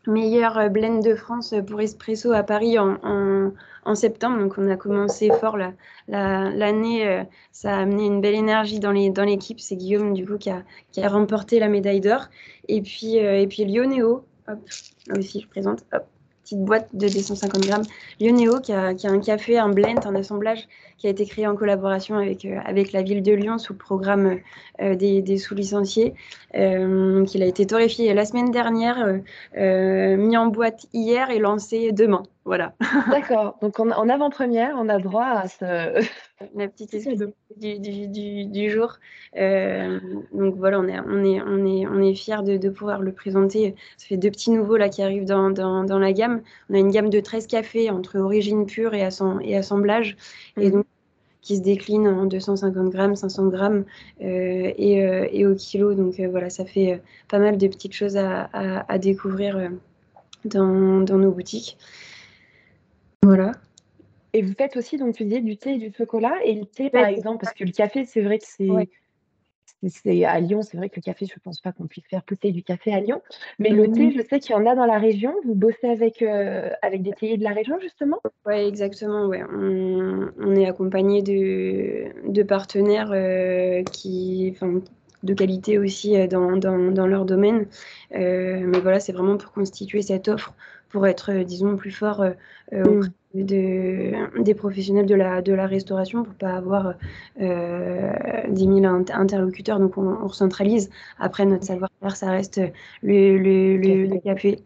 meilleur blend de France pour Espresso à Paris en septembre. Donc, on a commencé fort l'année. Ça a amené une belle énergie dans l'équipe. C'est Guillaume, du coup, qui a remporté la médaille d'or. Et puis Lionéo, hop, là aussi, je présente, hop, petite boîte de 250 grammes. Lionéo, qui a un café, un blend, un assemblage qui a été créé en collaboration avec la ville de Lyon sous le programme des sous-licenciés. Il a été torréfié la semaine dernière, mis en boîte hier et lancé demain. Voilà. D'accord. Donc, en avant-première, on a droit à la petite excuse du jour. Donc voilà, on est fiers de pouvoir le présenter. Ça fait 2 petits nouveaux là qui arrivent dans la gamme. On a une gamme de 13 cafés entre origine pure et assemblage. Et donc, qui se décline en 250 grammes, 500 grammes et au kilo. Donc voilà, ça fait pas mal de petites choses à découvrir dans nos boutiques. Voilà. Et vous faites aussi, donc tu disais, du thé et du chocolat. Et le thé, par exemple, parce que le café, c'est vrai que c'est à Lyon, c'est vrai que le café, je ne pense pas qu'on puisse faire pousser du café à Lyon. Mais le thé, je sais qu'il y en a dans la région. Vous bossez avec des théiers de la région, justement? Oui, exactement. Ouais. On est accompagné de partenaires de qualité aussi dans leur domaine. Mais voilà, c'est vraiment pour constituer cette offre, pour être, disons, plus fort auprès des professionnels de la restauration, pour ne pas avoir 10 000 interlocuteurs. Donc, on recentralise. Après, notre savoir-faire, ça reste le café.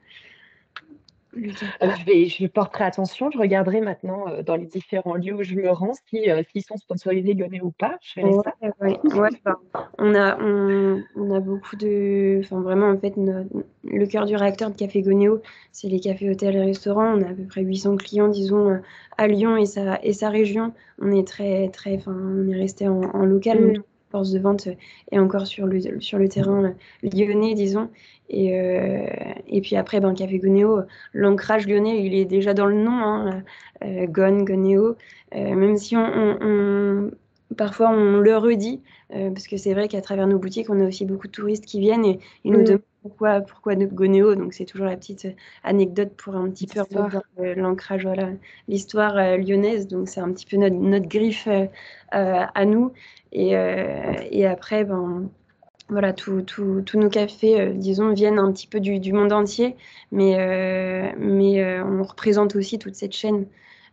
Je porterai attention, je regarderai maintenant dans les différents lieux où je me rends s'ils sont sponsorisés Lyonnais ou pas. Je ferai ça. Ouais, on a beaucoup de. Enfin, vraiment, en fait, le cœur du réacteur de Café Gonéo, c'est les cafés, hôtels et restaurants. On a à peu près 800 clients, disons, à Lyon et sa région. On est on est resté en local. Donc, force de vente est encore sur le terrain lyonnais, disons. Et puis après, Café Gonéo, l'ancrage lyonnais, il est déjà dans le nom, hein, Gonéo. Même si parfois on le redit, parce que c'est vrai qu'à travers nos boutiques, on a aussi beaucoup de touristes qui viennent et ils nous demandent pourquoi notre Gonéo. Donc c'est toujours la petite anecdote pour un petit peu l'ancrage, voilà, l'histoire lyonnaise. Donc c'est un petit peu notre griffe à nous. Et après, voilà, tous nos cafés, disons, viennent un petit peu du monde entier, mais on représente aussi toute cette chaîne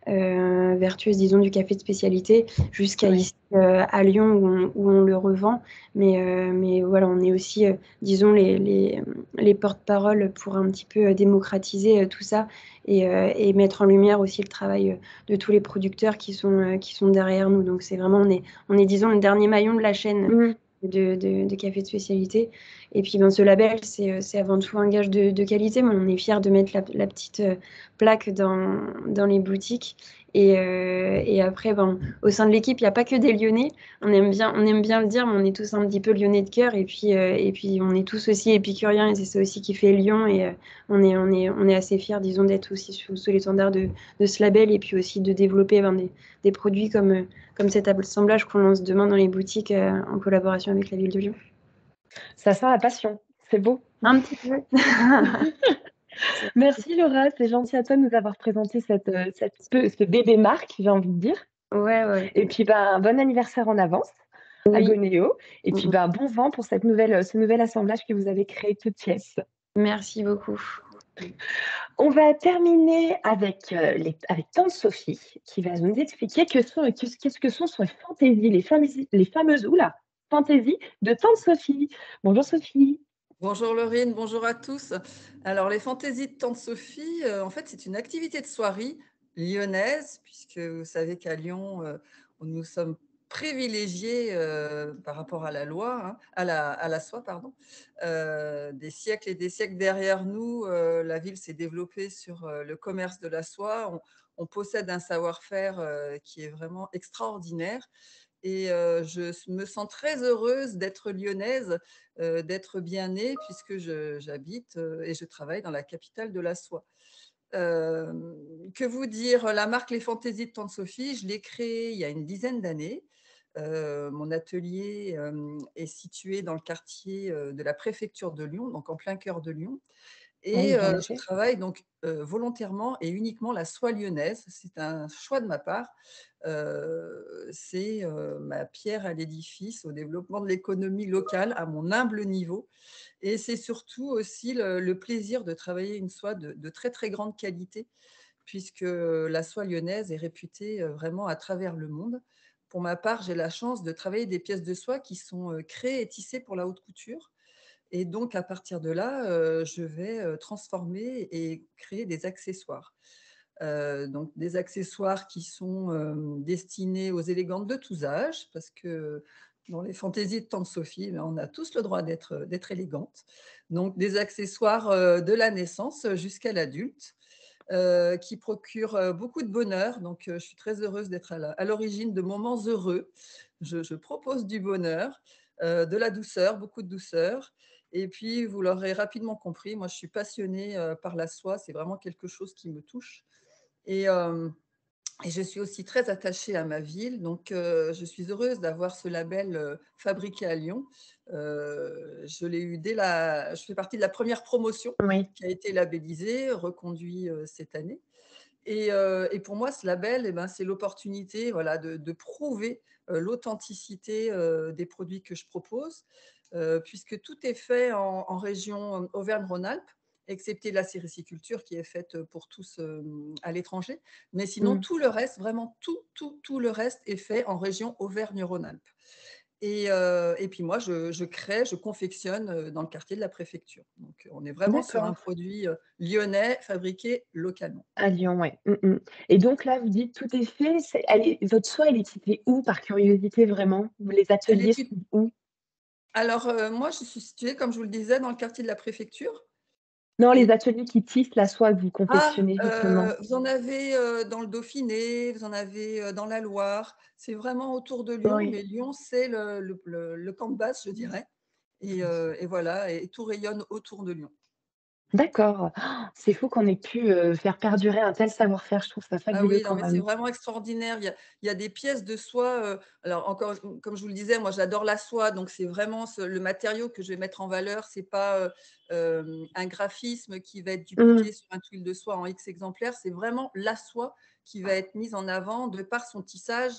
vertueuse, disons, du café de spécialité jusqu'à ici à Lyon où on le revend. Mais voilà, on est aussi, disons, les porte-parole pour un petit peu démocratiser tout ça et mettre en lumière aussi le travail de tous les producteurs qui sont derrière nous. Donc c'est vraiment, on est, disons, le dernier maillon de la chaîne. De café de spécialité. Et puis ce label, c'est avant tout un gage de qualité, mais on est fiers de mettre la petite plaque dans les boutiques. Et après, au sein de l'équipe, il n'y a pas que des Lyonnais. On aime bien le dire, mais on est tous un petit peu Lyonnais de cœur. Et puis on est tous aussi épicuriens, et c'est ça aussi qui fait Lyon. Et on est assez fiers, disons, d'être aussi sous l'étendard de ce label, et puis aussi de développer des produits comme cet assemblage qu'on lance demain dans les boutiques en collaboration avec la ville de Lyon. Ça sent la passion, c'est beau. Un petit peu. Merci Laura, c'est gentil à toi de nous avoir présenté ce bébé marque, j'ai envie de dire. Ouais. Et puis bon anniversaire en avance à Gonéo. Et puis bon vent pour ce nouvel assemblage que vous avez créé toute pièce. Merci beaucoup. On va terminer avec Tante Sophie qui va nous expliquer qu'est-ce que sont ces fantaisies, les fameuses fantaisies de Tante Sophie. Bonjour Sophie. Bonjour Laurine, bonjour à tous. Alors, les fantaisies de Tante Sophie, en fait, c'est une activité de soirée lyonnaise, puisque vous savez qu'à Lyon, nous sommes privilégiés par rapport à la loi, hein, à la soie, pardon. Des siècles et des siècles derrière nous, la ville s'est développée sur le commerce de la soie. On possède un savoir-faire qui est vraiment extraordinaire. Et je me sens très heureuse d'être lyonnaise, d'être bien née, puisque j'habite et je travaille dans la capitale de la soie. Que vous dire, la marque Les Fantaisies de Tante Sophie, je l'ai créée il y a une dizaine d'années. Mon atelier est situé dans le quartier de la préfecture de Lyon, donc en plein cœur de Lyon. Oui, Et en je effet. travaille donc volontairement et uniquement la soie lyonnaise. C'est un choix de ma part. C'est ma pierre à l'édifice, au développement de l'économie locale à mon humble niveau. Et c'est surtout aussi le plaisir de travailler une soie de très, très grande qualité, puisque la soie lyonnaise est réputée vraiment à travers le monde. Pour ma part, j'ai la chance de travailler des pièces de soie qui sont créées et tissées pour la haute couture. Et donc, à partir de là, je vais transformer et créer des accessoires. Donc, des accessoires qui sont destinés aux élégantes de tous âges, parce que dans les fantaisies de Tante Sophie, ben, on a tous le droit d'être élégante. Donc, des accessoires de la naissance jusqu'à l'adulte, qui procurent beaucoup de bonheur. Donc, je suis très heureuse d'être à l'origine de moments heureux. Je propose du bonheur, de la douceur, beaucoup de douceur. Et puis, vous l'aurez rapidement compris, moi, je suis passionnée par la soie. C'est vraiment quelque chose qui me touche. Et, euh, et je suis aussi très attachée à ma ville. Donc, je suis heureuse d'avoir ce label fabriqué à Lyon. Je l'ai eu je fais partie de la première promotion Oui, qui a été labellisée, reconduit cette année. Et pour moi, ce label, eh ben, c'est l'opportunité, voilà, de prouver l'authenticité des produits que je propose, puisque tout est fait en région Auvergne-Rhône-Alpes, excepté la sériciculture qui est faite pour tous à l'étranger. Mais sinon, mmh. tout le reste, vraiment tout le reste est fait en région Auvergne-Rhône-Alpes. Et puis moi, je crée, je confectionne dans le quartier de la préfecture. Donc, on est vraiment sur un D'accord. produit lyonnais fabriqué localement. À Lyon, ouais. Et donc là, vous dites tout est fait, votre soie, elle est située où, par curiosité, vraiment? Les Elle est ateliers tut sont où? Alors, moi, je suis située, comme je vous le disais, dans le quartier de la préfecture. Non, les Et ateliers qui tissent la soie que vous confectionnez, justement. vous en avez dans le Dauphiné, vous en avez dans la Loire. C'est vraiment autour de Lyon, Oui. mais Lyon, c'est le camp de base, je dirais. Et voilà, et tout rayonne autour de Lyon. D'accord. C'est fou qu'on ait pu, faire perdurer un tel savoir-faire, je trouve ça Ah fabuleux oui, non, quand mais c'est même. vraiment extraordinaire. Il y a des pièces de soie, alors encore, comme je vous le disais, moi j'adore la soie, donc c'est vraiment le matériau que je vais mettre en valeur. C'est pas un graphisme qui va être Mmh. dupliqué sur un tuile de soie en X exemplaires, c'est vraiment la soie qui va être mise en avant de par son tissage.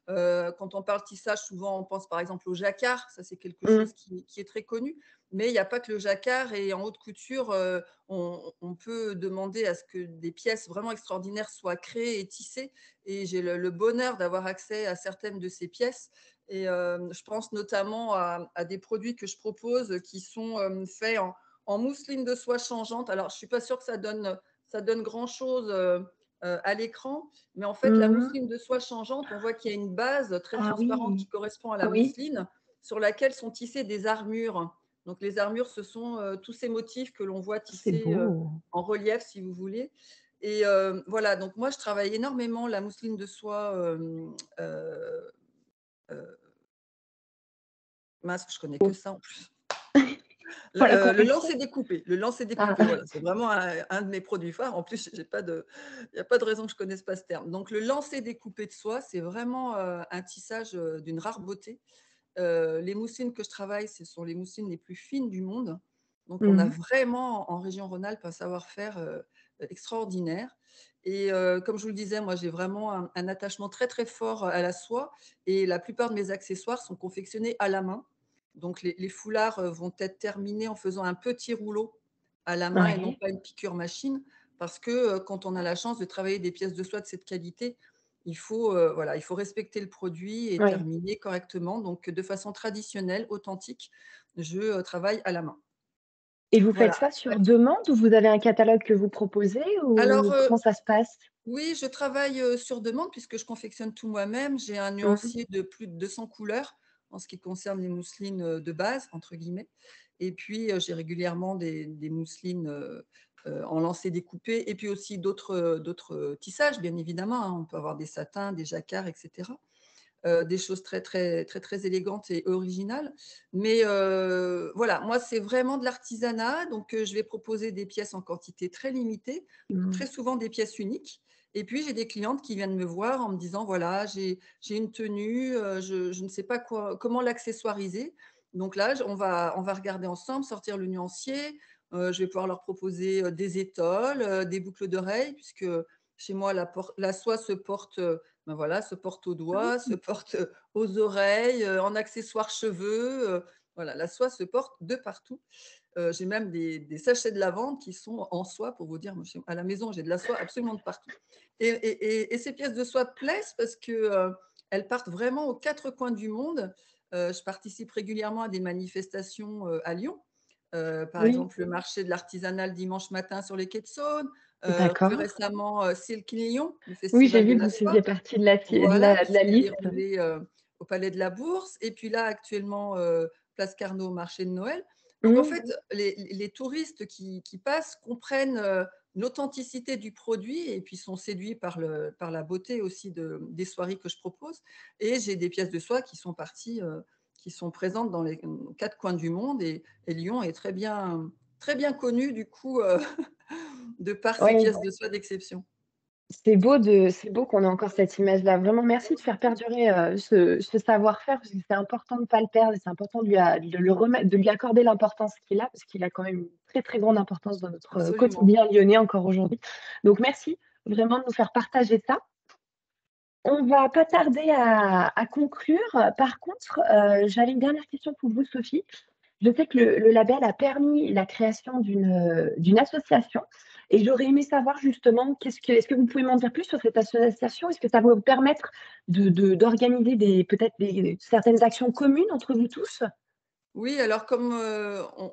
Quand on parle tissage, souvent on pense par exemple au jacquard, ça c'est quelque Mmh. chose qui est très connu, mais il n'y a pas que le jacquard, et en haute couture, on peut demander à ce que des pièces vraiment extraordinaires soient créées et tissées. Et j'ai le bonheur d'avoir accès à certaines de ces pièces. Et je pense notamment à des produits que je propose qui sont faits en mousseline de soie changeante. Alors, je ne suis pas sûre que ça donne grand-chose à l'écran, mais en fait, la Mmh. mousseline de soie changeante, on voit qu'il y a une base très Ah transparente qui oui, correspond à la oui, mousseline, sur laquelle sont tissées des armures. Donc, les armures, ce sont tous ces motifs que l'on voit c'est tissés beau. en relief, si vous voulez. Et voilà, donc moi, je travaille énormément la mousseline de soie. Euh, euh, Mince, je connais que ça en plus. Pour la Le lancer confection? découpé. Le lancer Ah, découpé, voilà, c'est vraiment un de mes produits phares. En plus, il n'y a pas de raison que je ne connaisse pas ce terme. Donc, le lancer découpé de soie, c'est vraiment un tissage d'une rare beauté. Les mousselines que je travaille, ce sont les mousselines les plus fines du monde. Donc, on a mmh. vraiment en région Rhône-Alpes un savoir-faire extraordinaire. Et comme je vous le disais, moi, j'ai vraiment un attachement très, très fort à la soie. Et la plupart de mes accessoires sont confectionnés à la main. Donc, les foulards vont être terminés en faisant un petit rouleau à la main et non Ouais, pas une piqûre machine. Parce que quand on a la chance de travailler des pièces de soie de cette qualité, voilà, il faut respecter le produit et oui. terminer correctement. Donc, de façon traditionnelle, authentique, je travaille à la main. Et vous faites Voilà. ça sur demande ou vous avez un catalogue que vous proposez Alors, ou comment ça se passe? oui, je travaille, sur demande puisque je confectionne tout moi-même. J'ai un Mmh. nuancier de plus de 200 couleurs en ce qui concerne les mousselines, «de base» entre guillemets et puis, j'ai régulièrement des mousselines, en lancé découpé et puis aussi d'autres tissages bien évidemment, hein. On peut avoir des satins, des jacquards et cetera. Des choses très, très, très, très élégantes et originales. Mais voilà, moi, c'est vraiment de l'artisanat. Donc, je vais proposer des pièces en quantité très limitée, Mmh. très souvent des pièces uniques. Et puis, j'ai des clientes qui viennent me voir en me disant, voilà, j'ai une tenue, je ne sais pas comment l'accessoiriser. Donc là, on va regarder ensemble, sortir le nuancier. Je vais pouvoir leur proposer des étoiles, des boucles d'oreilles, puisque chez moi, la soie se porte ben voilà, se porte aux doigts, se porte aux oreilles, en accessoires cheveux. Voilà, la soie se porte de partout. J'ai même des sachets de lavande qui sont en soie, pour vous dire, moi, à la maison, j'ai de la soie absolument de partout. Et ces pièces de soie plaisent parce que elles partent vraiment aux quatre coins du monde. Je participe régulièrement à des manifestations à Lyon. Par Oui, exemple, le marché de l'artisanat le dimanche matin sur les quais de Saône. Plus d'accord. récemment, Silk Lyon, le Oui, j'ai festival de vu que la vous faisiez soie. partie de la ti Voilà, de qui la s'est liste. déroulé, au Palais de la Bourse et puis là, actuellement, place Carnot au marché de Noël. Donc en Mmh. fait, les touristes qui passent comprennent, l'authenticité du produit et puis sont séduits par la beauté aussi des soieries que je propose et j'ai des pièces de soie qui sont présentes dans les, 4 coins du monde et Lyon est très bien connu du coup, de par ses Oui. pièces de soie d'exception. C'est beau qu'on ait encore cette image-là. Vraiment merci de faire perdurer, ce savoir-faire parce que c'est important de ne pas le perdre et c'est important de lui accorder l'importance qu'il a, parce qu'il a quand même une très, très grande importance dans notre, Absolument. quotidien lyonnais encore aujourd'hui. Donc merci vraiment de nous faire partager ça. On va pas tarder à conclure. Par contre, j'avais une dernière question pour vous, Sophie. Je sais que le label a permis la création d'une association et j'aurais aimé savoir justement est-ce que vous pouvez m'en dire plus sur cette association? Est-ce que ça va vous permettre d'organiser peut-être certaines actions communes entre vous tous? Oui, alors comme,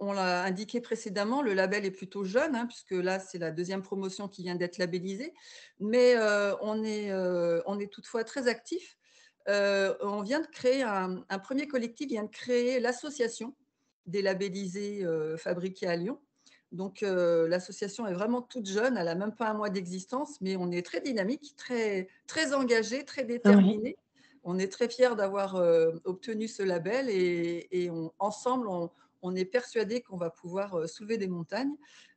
on l'a indiqué précédemment, le label est plutôt jeune, hein, puisque là, c'est la deuxième promotion qui vient d'être labellisée. Mais, on est toutefois très actifs. On vient de créer un 1er collectif vient de créer l'association des labellisés, fabriqués à Lyon. Donc, l'association est vraiment toute jeune, elle a même pas 1 mois d'existence, mais on est très dynamique, très très engagés, très Oui. déterminés. On est très fiers d'avoir, obtenu ce label et ensemble, on est persuadés qu'on va pouvoir, soulever des montagnes,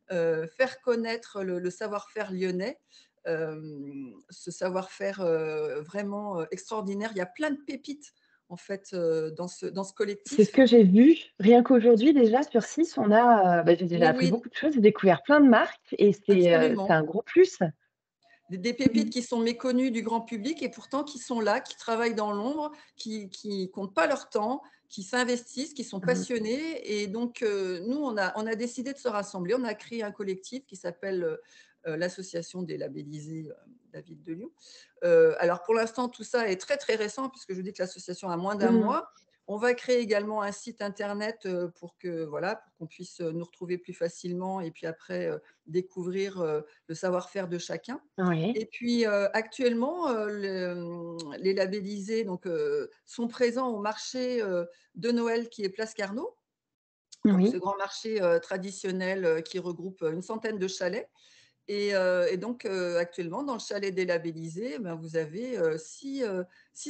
faire connaître le savoir-faire lyonnais, ce savoir-faire, vraiment, extraordinaire. Il y a plein de pépites, en fait, dans ce C'est ce collectif. que j'ai vu. Rien qu'aujourd'hui déjà sur 6, j'ai déjà Oui, appris oui, beaucoup de choses, j'ai découvert plein de marques et c'est absolument. un gros plus. Des pépites qui sont méconnues du grand public et pourtant qui sont là, qui travaillent dans l'ombre, qui comptent pas leur temps, qui s'investissent, qui sont Mmh. passionnés et donc nous on a décidé de se rassembler. On a créé un collectif qui s'appelle, l'association des labellisés, de la ville de Lyon. Alors pour l'instant tout ça est très, très récent puisque je vous dis que l'association a moins d'1 Mmh. mois. On va créer également un site internet, pour que voilà, pour qu'on puisse, nous retrouver plus facilement et puis après, découvrir, le savoir-faire de chacun. Oui. Et puis, actuellement, les labellisés donc, sont présents au marché, de Noël qui est place Carnot. Donc ce Oui. grand marché, traditionnel, qui regroupe, une centaine de chalets et donc, actuellement dans le chalet des labellisés, eh ben, vous avez, 6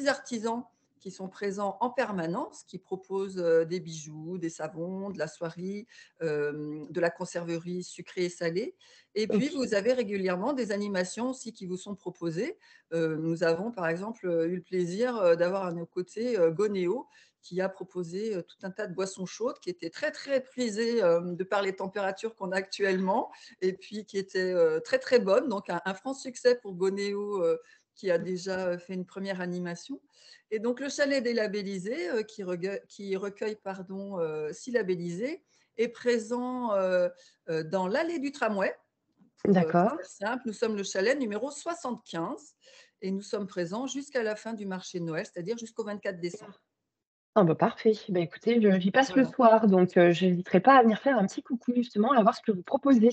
artisans qui sont présents en permanence, qui proposent, des bijoux, des savons, de la soierie, de la conserverie sucrée et salée et puis OK. vous avez régulièrement des animations aussi qui vous sont proposées. Nous avons par exemple, eu le plaisir, d'avoir à nos côtés, Gonéo qui a proposé, tout un tas de boissons chaudes qui étaient très, très prisées, de par les températures qu'on a actuellement et puis qui était, très, très bonne. Donc un franc succès pour Gonéo, qui a déjà, fait une première animation et donc le chalet des labellisés, qui recueille pardon, 6 labellisés, est présent, dans l'allée du tramway. Pour D'accord. faire simple, nous sommes le chalet numéro 75 et nous sommes présents jusqu'à la fin du marché de Noël, c'est-à-dire jusqu'au 24 décembre. Ah bah parfait. Bah écoutez, j'y passe le Voilà. soir, donc je n'hésiterai pas à venir faire un petit coucou justement, à voir ce que vous proposez.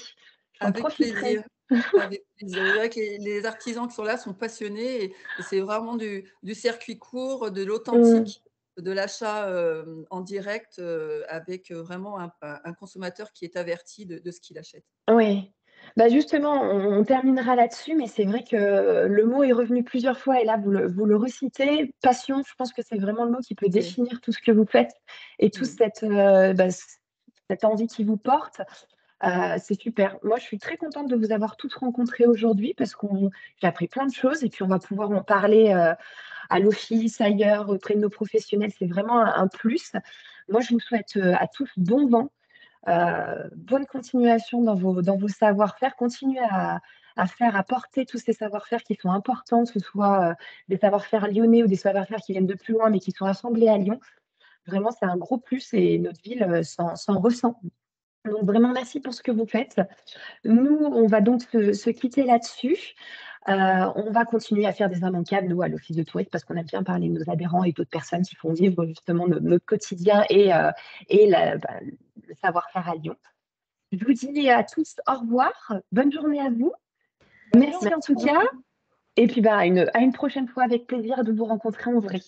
J'en Avec profiterai. plaisir, avec plaisir. C'est vrai que les artisans qui sont là sont passionnés et c'est vraiment du circuit court, de Mmh. l'authentique, de l'achat, en direct, avec, vraiment un consommateur qui est averti de ce qu'il achète. Oui. Bah, justement, on terminera là-dessus, mais c'est vrai que le mot est revenu plusieurs fois et là, vous le recitez. Passion, je pense que c'est vraiment le mot qui peut Oui. définir tout ce que vous faites et toute Mmh. cette envie qui vous porte. C'est super. Moi, je suis très contente de vous avoir toutes rencontrées aujourd'hui parce qu'on j'ai appris plein de choses et puis on va pouvoir en parler, à l'office, ailleurs, auprès de nos professionnels. C'est vraiment un plus. Moi, je vous souhaite, à tous bon vent. Bonne continuation dans vos savoir-faire. Continuez à porter tous ces savoir-faire qui sont importants, que ce soit des savoir-faire lyonnais ou des savoir-faire qui viennent de plus loin, mais qui sont assemblés à Lyon. Vraiment, c'est un gros plus et notre ville s'en ressent. Donc, vraiment, merci pour ce que vous faites. Nous, on va donc se quitter là-dessus. On va continuer à faire des immanquables, nous, à l'Office de tourisme, parce qu'on aime bien parler de nos adhérents et d'autres personnes qui font vivre justement notre quotidien et le savoir-faire à Lyon. Je vous dis à tous au revoir. Bonne journée à vous. Bonne Merci journée. en tout cas. Et puis à une prochaine fois avec plaisir de vous rencontrer en vrai.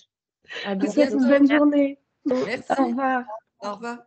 À Je vous À souhaite bientôt. une bientôt. bonne journée. Au Merci. revoir. Au revoir.